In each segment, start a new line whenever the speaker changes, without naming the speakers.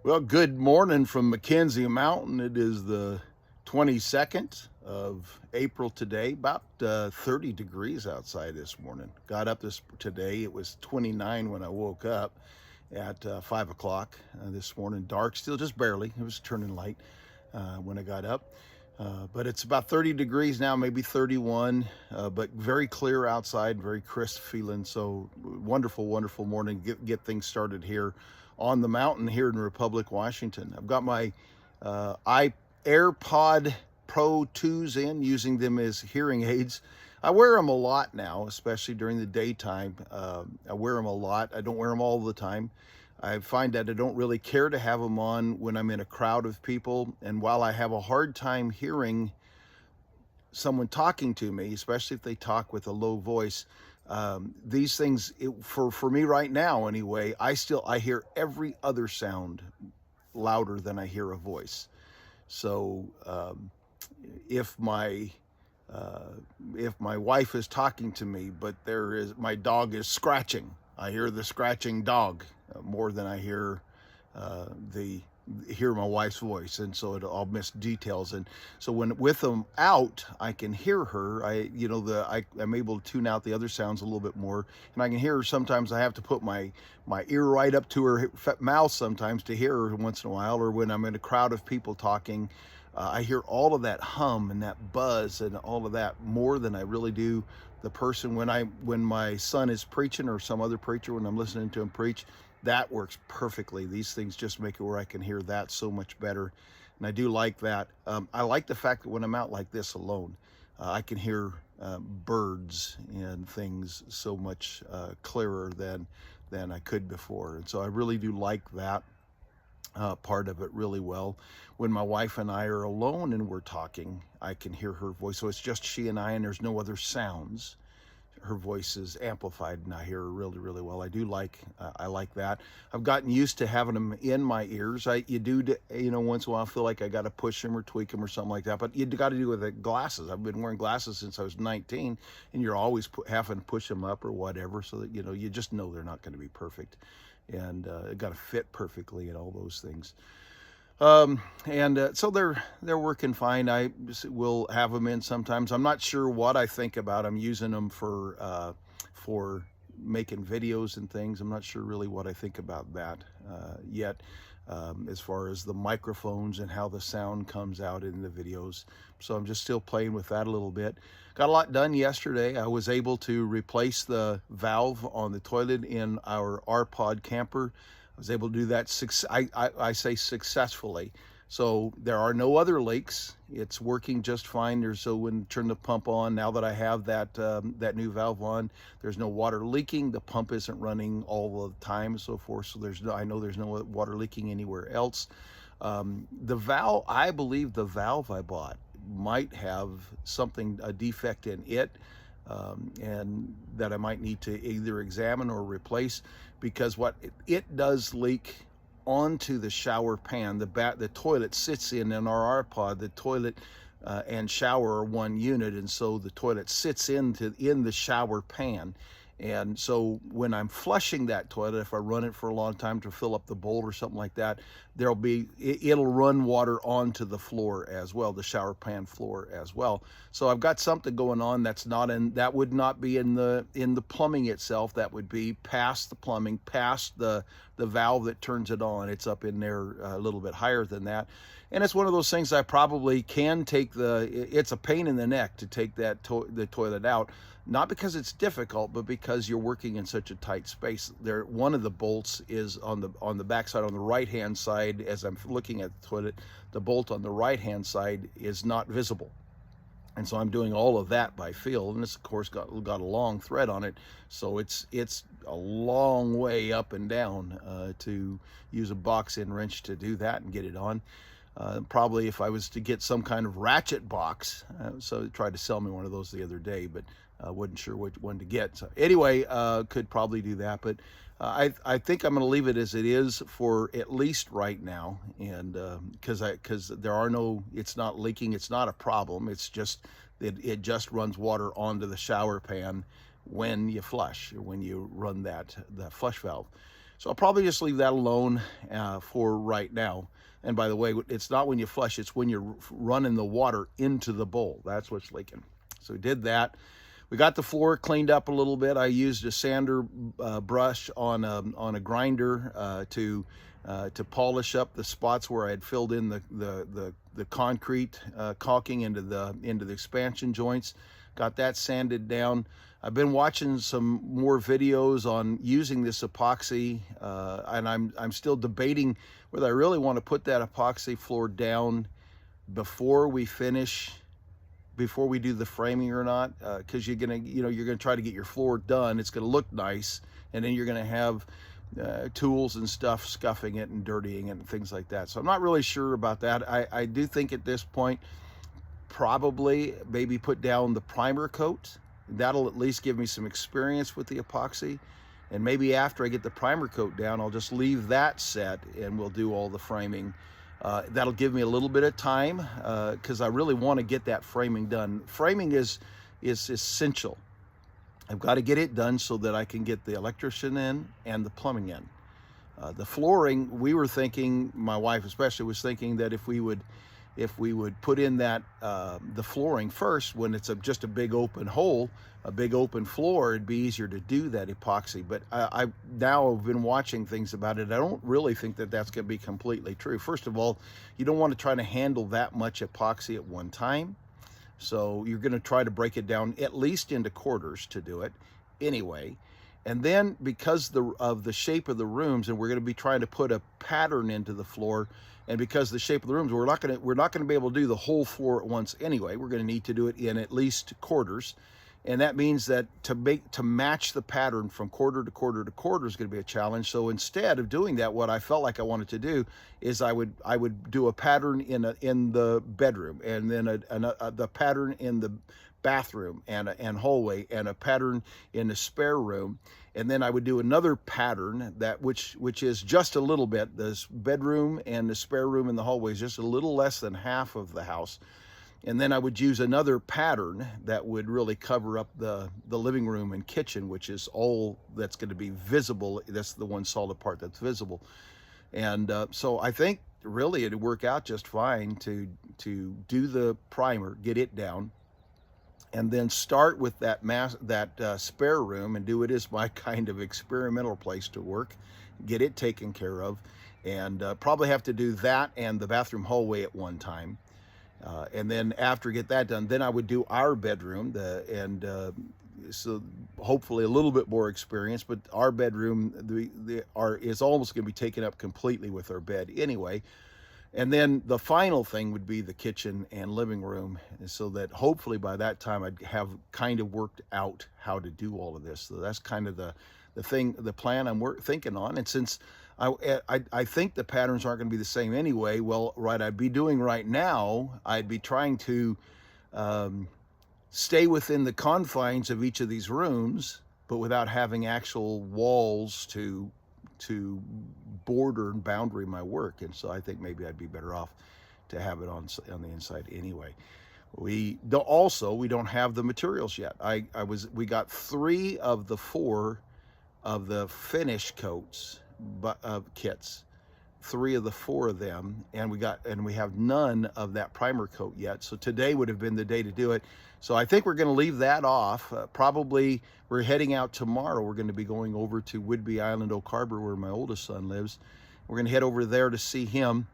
Well, good morning from McKenzie Mountain. It is the 22nd of April today, about 30 degrees outside this morning. Got up today, it was 29 when I woke up at 5 o'clock this morning. Dark, still just barely. It was turning light when I got up. But it's about 30 degrees now, maybe 31, but very clear outside, very crisp feeling. So wonderful, wonderful morning. Get things started here on the mountain here in Republic, Washington. I've got my AirPod Pro 2s in, using them as hearing aids. I wear them a lot now, especially during the daytime. I wear them a lot. I don't wear them all the time. I find that I don't really care to have them on when I'm in a crowd of people. And while I have a hard time hearing someone talking to me, especially if they talk with a low voice, these things, for me right now anyway, I hear every other sound louder than I hear a voice. So if my wife is talking to me, but my dog is scratching, I hear the scratching dog more than I hear my wife's voice, and so I'll miss details. And so with them out, I can hear her. I'm able to tune out the other sounds a little bit more, and I can hear her. Sometimes I have to put my ear right up to her mouth sometimes to hear her once in a while, or when I'm in a crowd of people talking. I hear all of that hum and that buzz and all of that more than I really do the person when my son is preaching, or some other preacher, when I'm listening to him preach. That works perfectly. These things just make it where I can hear that so much better, and I do like that. I like the fact that when I'm out like this alone, I can hear birds and things so much clearer than I could before, and so I really do like that part of it really well. When my wife and I are alone and we're talking, I can hear her voice. So it's just she and I, and there's no other sounds. Her voice is amplified, and I hear her really, really well. I like that. I've gotten used to having them in my ears. Once in a while I feel like I got to push them or tweak them or something like that. But you got to do with the glasses. I've been wearing glasses since I was 19, and you're always having to push them up or whatever, so that you just know they're not going to be perfect, and it got to fit perfectly and all those things. So they're working fine. I will have them in sometimes. I'm not sure what I think about them, using them for making videos and things. I'm not sure really what I think about that yet, as far as the microphones and how the sound comes out in the videos. So I'm just still playing with that a little bit. Got a lot done yesterday. I was able to replace the valve on the toilet in our RPod camper. I was able to do that, I say successfully. So there are no other leaks. It's working just fine. So when turn the pump on, now that I have that new valve on, there's no water leaking. The pump isn't running all the time and so forth. So I know there's no water leaking anywhere else. I believe the valve I bought might have a defect in it, and that I might need to either examine or replace, because what it does leak onto the shower pan. The toilet sits in our RPod. The toilet and shower are one unit, and so the toilet sits in the shower pan. And so when I'm flushing that toilet, if I run it for a long time to fill up the bowl or something like that, it'll run water onto the floor as well, the shower pan floor as well. So I've got something going on that would not be in the plumbing itself. That would be past the plumbing, past the valve that turns it on. It's up in there a little bit higher than that. And it's one of those things I probably can it's a pain in the neck to take the toilet out. Not because it's difficult, but because you're working in such a tight space. One of the bolts is on the back side, on the right-hand side. As I'm looking at the toilet, the bolt on the right-hand side is not visible. And so I'm doing all of that by feel. And this, of course, got a long thread on it. So it's a long way up and down to use a box end wrench to do that and get it on. Probably if I was to get some kind of ratchet box, so they tried to sell me one of those the other day, but I wasn't sure which one to get. So anyway, could probably do that, but I think I'm going to leave it as it is for at least right now, and because it's not leaking, it's not a problem. It's just it just runs water onto the shower pan when you flush, or when you run that flush valve. So I'll probably just leave that alone for right now. And by the way, it's not when you flush, it's when you're running the water into the bowl. That's what's leaking. So we did that. We got the floor cleaned up a little bit. I used a sander brush on a grinder to polish up the spots where I had filled in the concrete caulking into the expansion joints. Got that sanded down. I've been watching some more videos on using this epoxy, and I'm still debating whether I really want to put that epoxy floor down before we finish, before we do the framing or not, because you're gonna try to get your floor done. It's gonna look nice, and then you're gonna have tools and stuff scuffing it and dirtying it and things like that. So I'm not really sure about that. I do think at this point, probably maybe put down the primer coat. That'll at least give me some experience with the epoxy. And maybe after I get the primer coat down, I'll just leave that set and we'll do all the framing. That'll give me a little bit of time because I really want to get that framing done. Framing is essential. I've got to get it done so that I can get the electrician in and the plumbing in. The flooring, we were thinking, my wife especially was thinking that if we would put in that the flooring first, when it's just a big open hole, a big open floor, it'd be easier to do that epoxy. But I now have been watching things about it. I don't really think that that's going to be completely true. First of all, you don't want to try to handle that much epoxy at one time. So you're going to try to break it down at least into quarters to do it anyway. And then because of the shape of the rooms, and we're going to be trying to put a pattern into the floor, and because the shape of the rooms, we're not going to be able to do the whole floor at once anyway. We're going to need to do it in at least quarters. And that means that to match the pattern from quarter to quarter to quarter is going to be a challenge. So instead of doing that, what I felt like I wanted to do is I would do a pattern in the bedroom, and then the pattern in the bathroom and hallway, and a pattern in the spare room. And then I would do another pattern which is just a little bit. This bedroom and the spare room and the hallway is just a little less than half of the house. And then I would use another pattern that would really cover up the living room and kitchen, which is all that's going to be visible. That's the one solid part that's visible. And so I think really it'd work out just fine to do the primer, get it down, and then start with that spare room and do it as my kind of experimental place to work, get it taken care of, and probably have to do that and the bathroom hallway at one time. And then after get that done, then I would do our bedroom, so hopefully a little bit more experience, but our bedroom is almost going to be taken up completely with our bed anyway. And then the final thing would be the kitchen and living room, so that hopefully by that time I'd have kind of worked out how to do all of this. So that's kind of the plan I'm thinking on. And since I think the patterns aren't going to be the same anyway, well, right, I'd be doing right now, I'd be trying to stay within the confines of each of these rooms, but without having actual walls to border and boundary my work. And so I think maybe I'd be better off to have it on the inside anyway. We don't have the materials yet. We got 3 of the 4 of the finish coats kits, 3 of the 4 of them, and we have none of that primer coat yet. So today would have been the day to do it. So I think we're going to leave that off. Probably we're heading out tomorrow. We're going to be going over to Whidbey Island, Oak Harbor, where my oldest son lives. We're going to head over there to see him.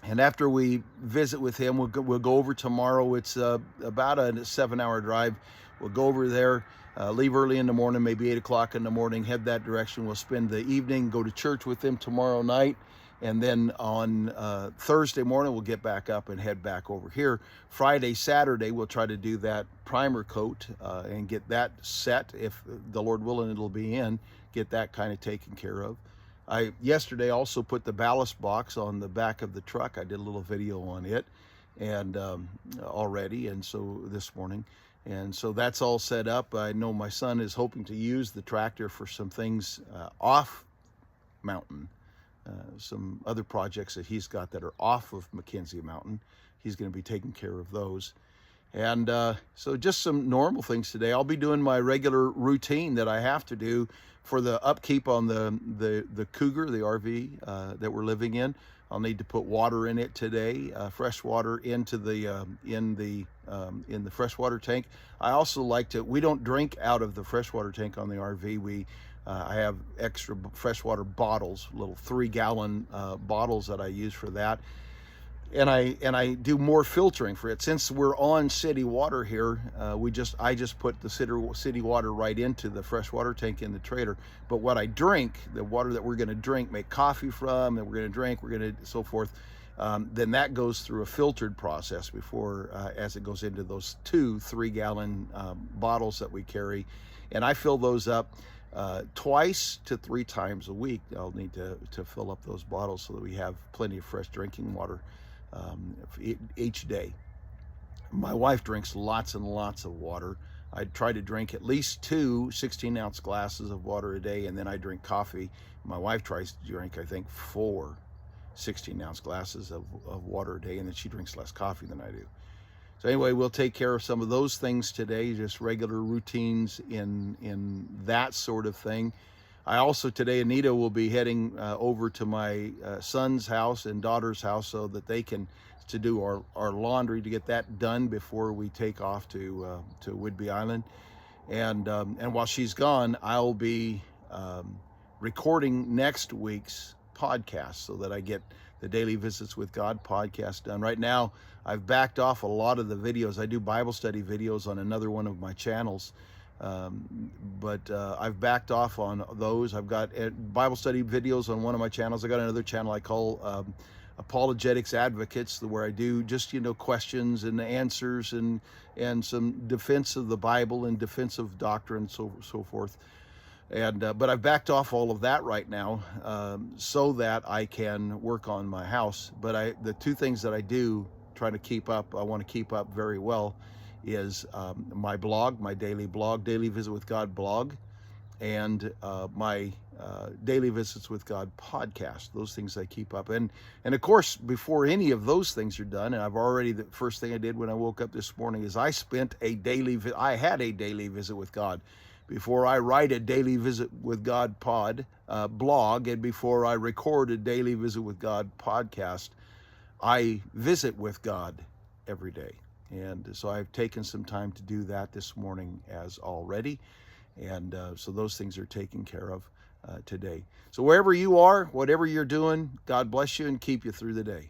And after we visit with him, we'll go over tomorrow. It's about a 7-hour drive. We'll go over there, leave early in the morning, maybe 8 o'clock in the morning, head that direction. We'll spend the evening, go to church with him tomorrow night. And then on Thursday morning, we'll get back up and head back over here. Friday, Saturday, we'll try to do that primer coat and get that set. If the Lord willing, it'll be in, get that kind of taken care of. I yesterday also put the ballast box on the back of the truck. I did a little video on it and already, and so this morning. And so that's all set up. I know my son is hoping to use the tractor for some things off mountain. Some other projects that he's got that are off of McKenzie Mountain. He's going to be taking care of those. And so just some normal things today. I'll be doing my regular routine that I have to do for the upkeep on the Cougar, the RV that we're living in. I'll need to put water in it today, fresh water into the in the freshwater tank. I also like to. We don't drink out of the freshwater tank on the RV. I have extra freshwater bottles, little 3-gallon bottles that I use for that. And I do more filtering for it. Since we're on city water here, I just put the city water right into the freshwater tank in the trailer. But what I drink, the water that we're going to drink, make coffee from, that we're going to drink, we're going to so forth, then that goes through a filtered process before as it goes into those 2 3-gallon bottles that we carry, and I fill those up. 2 to 3 times a week. I'll need to fill up those bottles so that we have plenty of fresh drinking water each day. My wife drinks lots and lots of water. I try to drink at least 2 16-ounce glasses of water a day, and then I drink coffee. My wife tries to drink, I think, 4 16-ounce glasses of water a day, and then she drinks less coffee than I do. So anyway, we'll take care of some of those things today, just regular routines in that sort of thing. I also today, Anita will be heading over to my son's house and daughter's house so that they can to do our laundry, to get that done before we take off to Whidbey Island. And while she's gone, I'll be recording next week's podcast so that I get the Daily Visits with God podcast done. Right now, I've backed off a lot of the videos. I do Bible study videos on another one of my channels, but I've backed off on those. I've got Bible study videos on one of my channels. I got another channel I call Apologetics Advocates, where I do just, questions and answers and some defense of the Bible and defense of doctrine, so forth. And but I've backed off all of that right now so that I can work on my house. But the 2 things that I do try to keep up, I want to keep up very well, is my blog, my daily blog, Daily Visit with God blog, and my Daily Visits with God podcast. Those things I keep up. And of course, before any of those things are done, and the first thing I did when I woke up this morning is I had a Daily Visit with God. Before I write a Daily Visit with God blog, and before I record a Daily Visit with God podcast, I visit with God every day. And so I've taken some time to do that this morning as already. And so those things are taken care of today. So wherever you are, whatever you're doing, God bless you and keep you through the day.